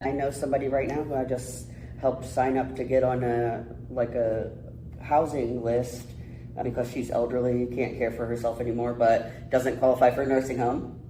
I know somebody right now who I just helped sign up to get on a housing list because she's elderly, can't care for herself anymore, but doesn't qualify for a nursing home.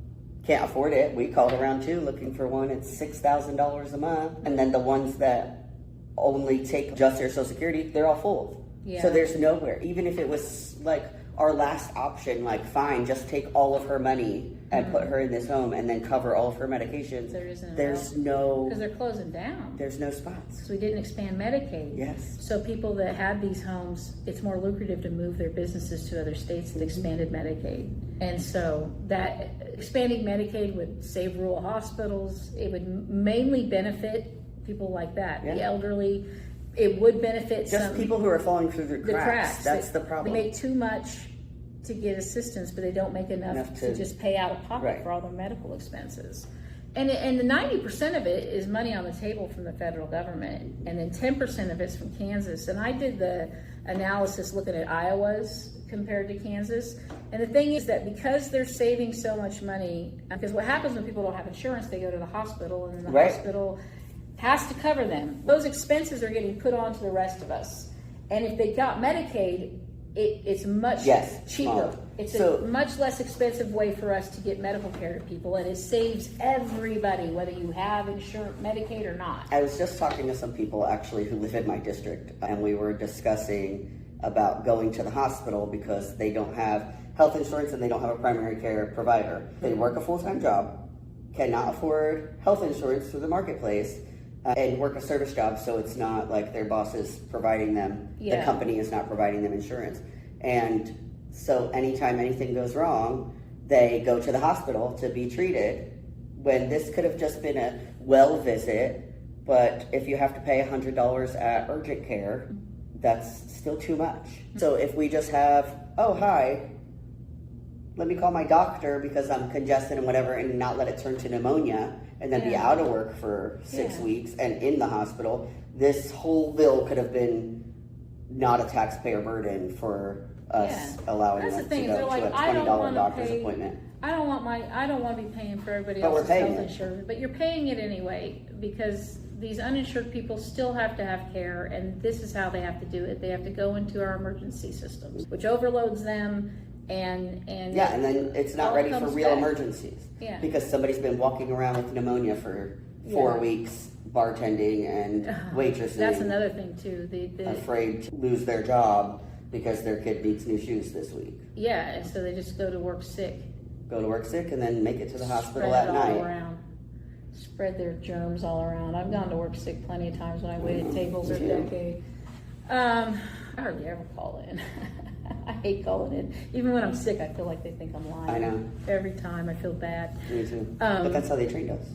Can't afford it. We called around too, looking for one. It's $6,000 a month. And then the ones that only take just their Social Security, they're all full. Yeah. So there's nowhere. Even if it was like our last option, like fine, just take all of her money and put her in this home and then cover all of her medications. There's no, because they're closing down. there's no spots. So we didn't expand Medicaid. Yes. So people that had these homes, it's more lucrative to move their businesses to other states that expanded Medicaid. And so that expanding Medicaid would save rural hospitals. It would mainly benefit people like that, the elderly. It would benefit just people who are falling through the cracks. That's the problem. They make too much to get assistance, but they don't make enough to just pay out of pocket for all their medical expenses. And the 90% of it is money on the table from the federal government, and then 10% of it's from Kansas. And I did the analysis looking at Iowa's compared to Kansas. And the thing is that because they're saving so much money, because what happens when people don't have insurance, they go to the hospital, and then the hospital has to cover them. Those expenses are getting put on to the rest of us. And if they got Medicaid, it's much cheaper. Smaller. It's a much less expensive way for us to get medical care to people, and it saves everybody, whether you have insurance, Medicaid or not. I was just talking to some people actually who live in my district, and we were discussing about going to the hospital because they don't have health insurance and they don't have a primary care provider. They work a full-time job, cannot afford health insurance through the marketplace, and work a service job, so it's not like their boss is providing them, the company is not providing them insurance. And so anytime anything goes wrong, they go to the hospital to be treated, when this could have just been a well visit. But if you have to pay $100 at urgent care, that's still too much. So if we just have, oh, hi, let me call my doctor because I'm congested and whatever, and not let it turn to pneumonia and then be out of work for 6 weeks and in the hospital, this whole bill could have been not a taxpayer burden for us, allowing them to go to a $20 doctor's appointment. I don't want to be paying for everybody else's health insurance, but you're paying it anyway because these uninsured people still have to have care, and this is how they have to do it. They have to go into our emergency systems, which overloads them. And then it's not ready for real emergencies because somebody's been walking around with pneumonia for 4 weeks, bartending and waitressing. That's another thing too. Afraid to lose their job because their kid needs new shoes this week. Yeah, and so they just go to work sick. Go to work sick and then make it to the hospital at night. Spread their germs all around. I've gone to work sick plenty of times when I waited tables or decade. I hardly ever call in. I hate calling in. Even when I'm sick, I feel like they think I'm lying. I know. Every time I feel bad. Me too. But that's how they trained us.